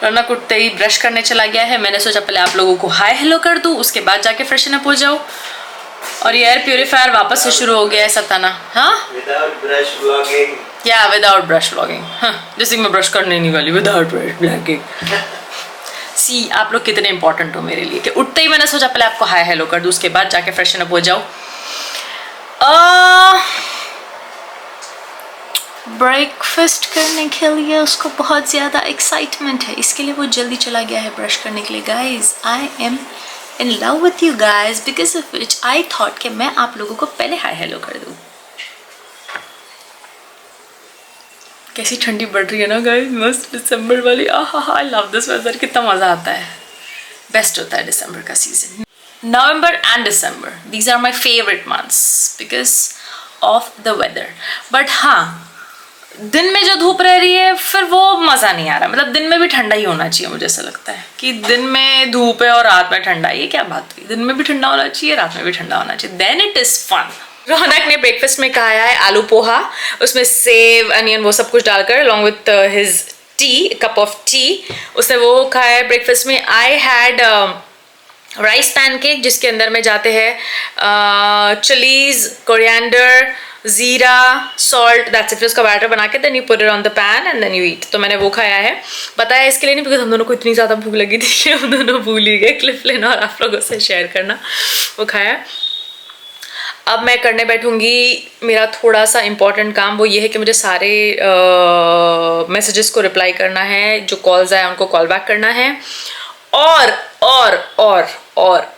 रौनक उठते ही ब्रश करने चला गया है। मैंने सोचा पहले आप लोगों को हाय हेलो कर दूं, उसके बाद जाके फ्रेशन अप हो जाओ। और ये एयर प्यूरीफायर वापस से शुरू हो गया है सताना। हाँ, विदाउट ब्रश व्लॉगिंग। क्या विदाउट ब्रश व्लॉगिंग? हाँ, जैसे मैं ब्रश करने नहीं वाली विदाउट ब्रश व्लॉगिंग। सी, आप लोग कितने इंपॉर्टेंट हो मेरे लिए कि उठते ही मैंने सोचा पहले आपको हाय हेलो कर दूं, उसके बाद जाके फ्रेशन अप हो जाओ। ब्रेकफास्ट करने के लिए उसको बहुत ज़्यादा एक्साइटमेंट है, इसके लिए वो जल्दी चला गया है ब्रश करने के लिए। Guys, I am in love with you guys, because of which I thought कि मैं आप लोगों को पहले हाय हेलो कर दूँ। कैसी ठंडी बढ़ रही है ना गाइज, मस्त दिसंबर वाली। आई लव दिस वेदर, कितना मज़ा आता है। बेस्ट होता है दिसंबर का season. November and December, these are my favourite months because of the weather. But हाँ, दिन में जो धूप रह रही है फिर वो मज़ा नहीं आ रहा। मतलब दिन में भी ठंडा ही होना चाहिए, मुझे ऐसा लगता है कि दिन में धूप है और रात में ठंडा, ये क्या बात हुई? दिन में भी ठंडा होना चाहिए, रात में भी ठंडा होना चाहिए, देन इट इज़ फन। रौनक ने ब्रेकफास्ट में खाया है आलू पोहा, उसमें सेव अनियन वो सब कुछ डालकर, along with his T, cup of T, उसने वो खाया है ब्रेकफास्ट में। आई हैड राइस पैनकेक, जिसके अंदर में जाते हैं chillies, coriander, jeera, salt, that's it. फिर उसका बैटर बना के then you put it on the pan and then you eat. तो मैंने वो खाया है। बताया इसके लिए नहीं बिकॉज हम दोनों को इतनी ज़्यादा भूख लगी थी कि हम दोनों भूल ही गए क्लिप लेना और आप लोगों से शेयर करना। वो खाया। अब मैं करने बैठूंगी मेरा थोड़ा सा इम्पॉर्टेंट काम, वो ये है कि मुझे सारे मैसेजेस को रिप्लाई करना है, जो कॉल्स आए उनको कॉल बैक करना है,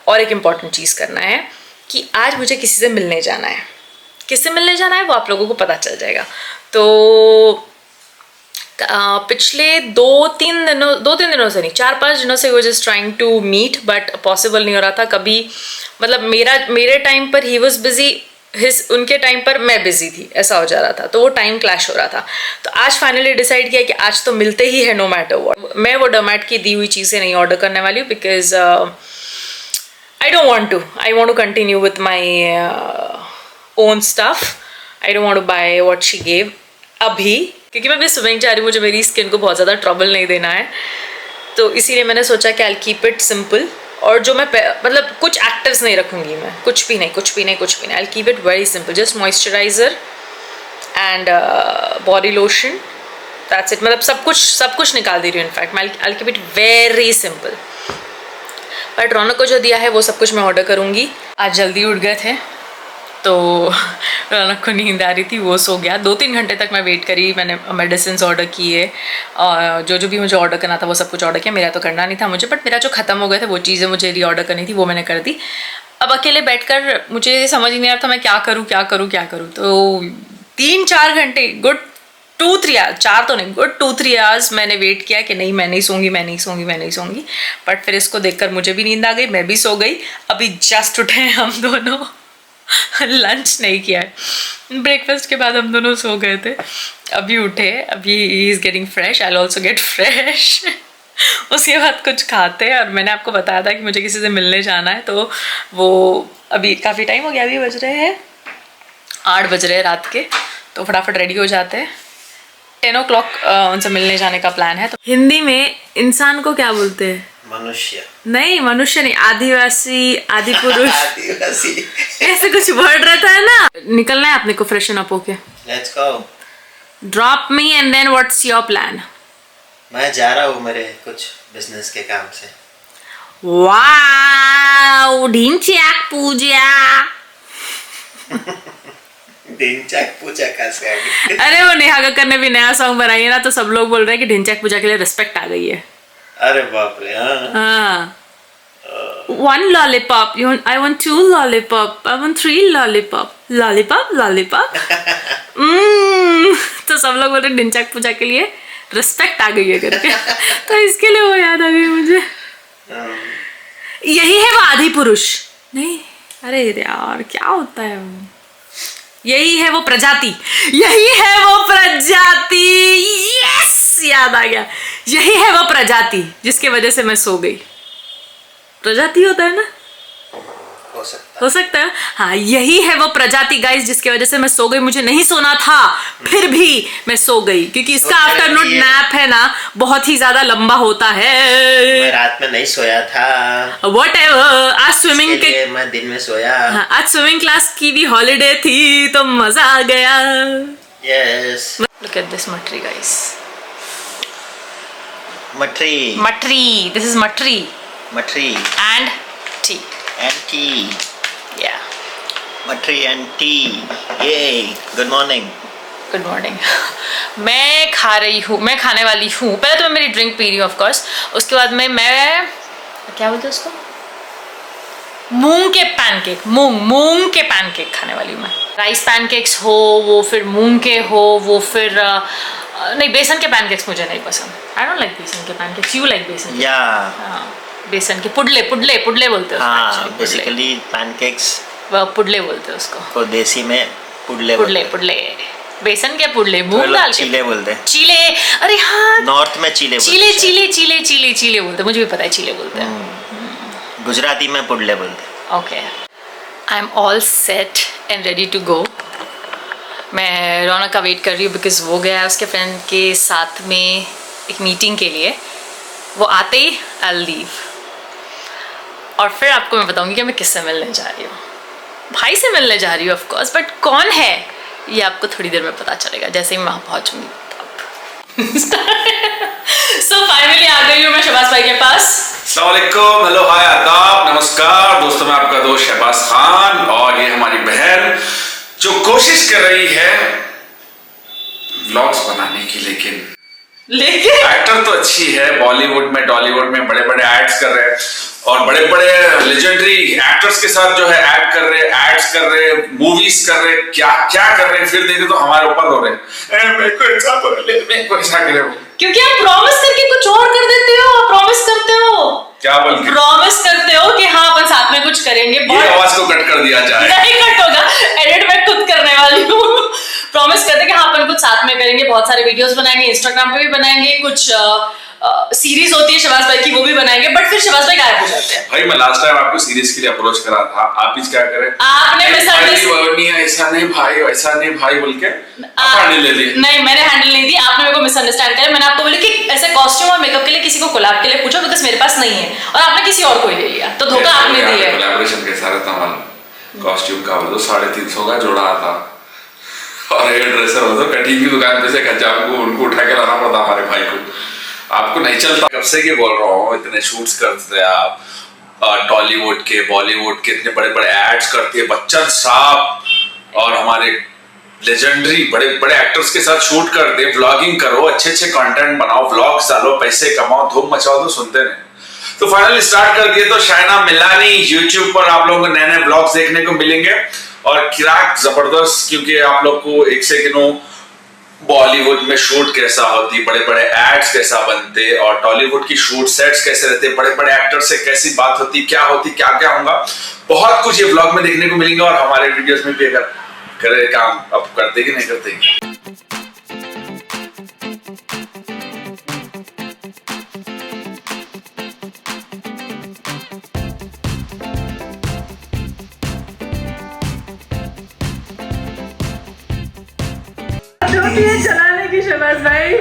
और एक इम्पॉर्टेंट चीज़ करना है कि आज मुझे किसी से मिलने जाना है। किससे मिलने जाना है वो आप लोगों को पता चल जाएगा। तो पिछले दो तीन दिनों से नहीं, 4-5 दिनों से वो just trying to meet, but possible नहीं हो रहा था कभी। मतलब मेरे टाइम पर ही वॉज बिजी, उनके टाइम पर मैं बिजी थी, ऐसा हो जा रहा था, तो वो टाइम क्लैश हो रहा था। तो आज फाइनली डिसाइड किया कि आज तो मिलते ही है नो मैटर व्हाट। मैं वो डोमैट की दी हुई चीज़ें नहीं ऑर्डर करने वाली हूँ because I don't want to, I want to continue with my own stuff. I don't want to buy what she gave अभी, क्योंकि मैं अभी स्विमिंग जा रही हूँ, मुझे मेरी स्किन को बहुत ज़्यादा ट्रबल नहीं देना है। तो इसीलिए मैंने सोचा कि आई कीप इट सिंपल। और जो मैं मतलब कुछ एक्टिव्स नहीं रखूँगी मैं, कुछ भी नहीं। I keep it very simple, just moisturiser and body lotion, that's it. मतलब सब कुछ निकाल दे रही हूँ इनफैक्ट। मैं I keep it very simple. But Raunak को जो दिया है वो सब कुछ मैं ऑर्डर करूँगी। आज जल्दी उठ गए थे तो रौनक को नींद आ रही थी, वो सो गया। 2-3 घंटे तक मैं वेट करी, मैंने मेडिसिन ऑर्डर किए और जो भी मुझे ऑर्डर करना था वो सब कुछ ऑर्डर किया। मेरा तो करना नहीं था मुझे, बट मेरा जो ख़त्म हो गए थे वो चीज़ें मुझे री-ऑर्डर करनी थी, वो मैंने कर दी। अब अकेले बैठकर मुझे समझ ही नहीं आ रहा था मैं क्या करूँ। तो 3-4 घंटे, गुड 2-3 आवर्स, 4 तो नहीं, गुड 2-3 आवर्स मैंने वेट किया कि नहीं मैं नहीं सोऊंगी। बट फिर इसको देखकर मुझे भी नींद आ गई, मैं भी सो गई। अभी जस्ट उठे हैं हम दोनों, लंच नहीं किया है। ब्रेकफास्ट के बाद हम दोनों सो गए थे, अभी उठे, अभी he is getting fresh, I will also get fresh. उसके बाद कुछ खाते हैं। और मैंने आपको बताया था कि मुझे किसी से मिलने जाना है, तो वो अभी काफ़ी टाइम हो गया, अभी बज रहे हैं 8 बज रहे हैं रात के, तो फटाफट रेडी हो जाते हैं। 10 o'clock उनसे मिलने जाने का प्लान है। तो हिंदी में इंसान को क्या बोलते हैं? मनुष्य नहीं, आदिवासी, आदि पुरुष आदिवासी ऐसे कुछ वर्ड रहता है ना। निकलना है अपने को फ्रेशन अप होके। Let's go. Drop me and then what's your plan? मैं जा रहा हूँ मेरे कुछ बिजनेस के काम से। वाओ, ढिंच्याक पूजा। ढिंच्याक पूजा कैसे आ गई? अरे वो नेहा कक्कर ने भी नया सॉन्ग बनाई है ना, तो सब लोग बोल रहे हैं कि ढिंच्याक पूजा के लिए रिस्पेक्ट आ गई है। अरे बाप रे। हाँ। 1 lollipop, I want 2 lollipop, I want 3 lollipop, lollipop। तो सब लोग बोल रहे ढिंच्याक पूजा के लिए रिस्पेक्ट आ गई है करके। तो इसके लिए वो याद आ गई मुझे। यही है वो आदि पुरुष नहीं, अरे यार क्या होता है वो, यही है वो प्रजाति, यस याद आ गया, यही है वो प्रजाति जिसके वजह से मैं सो गई। प्रजाति होता है ना, हो सकता है। हाँ, यही है वो प्रजाति गाइस जिसकी वजह से मैं सो गई। मुझे नहीं सोना था, फिर भी मैं सो गई क्योंकि इसका आफ्टरनून नैप है ना बहुत ही ज्यादा लंबा होता है। मैं रात में नहीं सोया था। Whatever, आज स्विमिंग के मैं दिन में सोया। हाँ, आज स्विमिंग क्लास की भी हॉलीडे थी तो मजा आ गया। Yes. Look at this matri guys. Matri. Matri. This is matri. Matri. And tea. And tea. Yeah. Matri and tea. Yay. Good morning. Good morning. मैं खा रही हूँ, मैं खाने वाली हूँ। पहले तो मैं मेरी ड्रिंक पी रही हूँ ऑफ कोर्स, उसके बाद मैं क्या बोलते हैं उसको, मूंग के पैनकेक, मूंग के पैनकेक खाने वाली हूँ मैं। राइस पैनकेक्स हो वो, फिर मूंग के हो वो, फिर नहीं बेसन के पैनकेक्स मुझे नहीं पसंद। आई डोंट लाइक बेसन के पैनकेक्स। यू लाइक बेसन? या बेसन के पुडले बोलते हैं हाँ, बेसिकली पैनकेक्स पुडले बोलते हैं उसको। तो देसी में पुडले बेसन के पुडले, मूंग दाल के चीले बोलते हैं। चीले, अरे हाँ, नॉर्थ में चीले बोलते हैं। मुझे भी पता है चीले बोलते हैं। गुजराती में पुडले बोलते हैं। Okay, I am all set and ready to go. मैं रौनक का वेट कर रही हूँ बिकॉज वो गया है उसके फ्रेंड के साथ में एक मीटिंग के लिए। वो आते ही आई लीव, और फिर आपको मैं बताऊंगी कि मैं किससे मिलने जा रही हूँ। भाई से मिलने जा रही हूँ ऑफ कोर्स, बट कौन है ये आपको थोड़ी देर में पता चलेगा जैसे ही मैं वहाँ पहुँचूंगी। सो फाइनली आ गई हूँ मैं शहबाज भाई के पास। अस्सलाम वालेकुम, हेलो, हाय, आदाब, नमस्कार दोस्तों। मैं आपका दोस्त शहबाज खान, और ये हमारी बहन जो कोशिश कर रही है व्लॉग्स बनाने की, लेकिन एक्टर तो अच्छी है। बॉलीवुड में, टॉलीवुड में बड़े बड़े एड्स कर रहे हैं, और बड़े बड़े लेजेंडरी एक्टर्स के साथ जो है एक्ट कर रहे, एड्स कर रहे, मूवीज कर रहे, क्या क्या कर रहे हैं। फिर देखे तो हमारे ऊपर रो रहे हैं, मेरे को ऐसा करे। क्योंकि आप प्रॉमिस करके कुछ और कर देते हो। प्रॉमिस करते हो, क्या बोल के प्रॉमिस करते हो कि हाँ अपन साथ में कुछ करेंगे। ये आवाज को कट कर दिया जाए। नहीं कट होगा, एडिट मैं खुद करने वाली हूँ। प्रॉमिस करते कि हाँ अपन कुछ साथ में करेंगे, बहुत सारे वीडियोस बनाएंगे, इंस्टाग्राम पे भी बनाएंगे, कुछ सीरीज होती है शहबाज भाई की वो भी बनाएंगे, बट फिर शहबाज भाई गायब हो जाते हैं। भाई मैं लास्ट टाइम आपको सीरीज के लिए अप्रोच करा था, आप ही क्या करें, आपने ऐसा नहीं भाई, वैसा नहीं भाई बोल के हैंडल ले लिए। नहीं, मैंने हैंडल नहीं दी, आपने मेरे को मिसअंडरस्टैंड किया। मैंने आपको बोला कि ऐसे कॉस्ट्यूम और मेकअप के लिए किसी को कोलैब के लिए पूछो बिकॉज़ मेरे पास नहीं है, और आपने किसी और को ही ले लिया, तो धोखा आपने दिया है। कोलैबोरेशन के सारे तमाम कॉस्ट्यूम का बोलो 350 का जोड़ा आता, और हेयर ड्रेसर हो तो कटिंग की दुकान पे से खच्चा उनको उठा के लाना पड़ता हमारे भाई को। आपको नहीं चलता, कब से ये बोल रहा हूँ, इतने शूट्स करते हैं आप, टॉलीवुड के, बॉलीवुड के, इतने बड़े बड़े एड्स करते हैं बच्चन साहब, और हमारे लेजेंडरी बड़े बड़े एक्टर्स के साथ शूट करते हैं। व्लॉगिंग करो, अच्छे अच्छे कंटेंट बनाओ, व्लॉग्स डालो, पैसे कमाओ, धूम मचाओ, तो सुनते नहीं। तो फाइनली स्टार्ट कर दिए। तो शाइना मिलानी यूट्यूब पर आप लोगों को नए नए व्लॉग्स देखने को मिलेंगे, और किराक जबरदस्त, क्योंकि आप लोग को एक से गिनो बॉलीवुड में शूट कैसा होती, बड़े बड़े एड्स कैसा बनते, और टॉलीवुड की शूट सेट्स कैसे रहते, बड़े बड़े एक्टर से कैसी बात होती, क्या क्या होगा, बहुत कुछ ये व्लॉग में देखने को मिलेंगे। और हमारे वीडियोस में भी अगर करे काम अब करते कि नहीं करते। होती है चलाने की शहबाज भाई,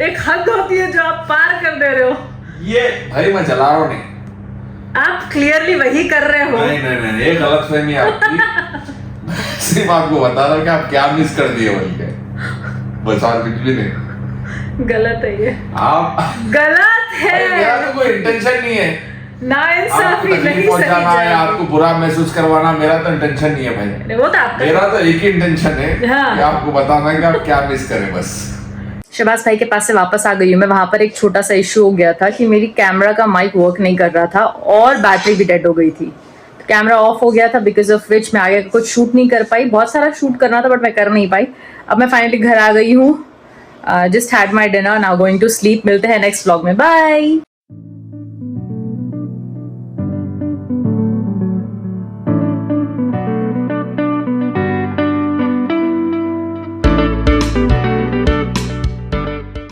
एक हद होती है जो आप पार कर दे रहे हो। ये भाई मैं चला रहा हूँ नहीं, आप क्लियरली वही कर रहे हो। नहीं, ये गलतफहमी आपकी। सिर्फ आपको बता रहा हूँ कि आप क्या मिस कर दिए बोल के, बस और कुछ भी नहीं। गलत है ये, आप गलत है। मेरा तो कोई इंटेंशन नहीं है ना इंसाफी नहीं पहुंचाना है, आपको बुरा महसूस करवाना, मेरा तो इंटेंशन नहीं है भाई। वो तो आपका, मेरा तो एक ही इंटेंशन है हाँ। कि आपको बताना है कि आप क्या मिस करें बस। शहबाज भाई के पास से वापस आ गई हूँ मैं। वहां पर एक छोटा सा इशू हो गया था कि मेरी कैमरा का माइक वर्क नहीं कर रहा था, और बैटरी भी डेड हो गई थी, तो कैमरा ऑफ हो गया था, बिकॉज ऑफ विच मैं आगे कुछ शूट नहीं कर पाई। बहुत सारा शूट करना था बट मैं कर नहीं पाई। अब मैं फाइनली घर आ गई हूँ, just had my dinner, now going to sleep. मिलते हैं नेक्स्ट व्लॉग में, बाय।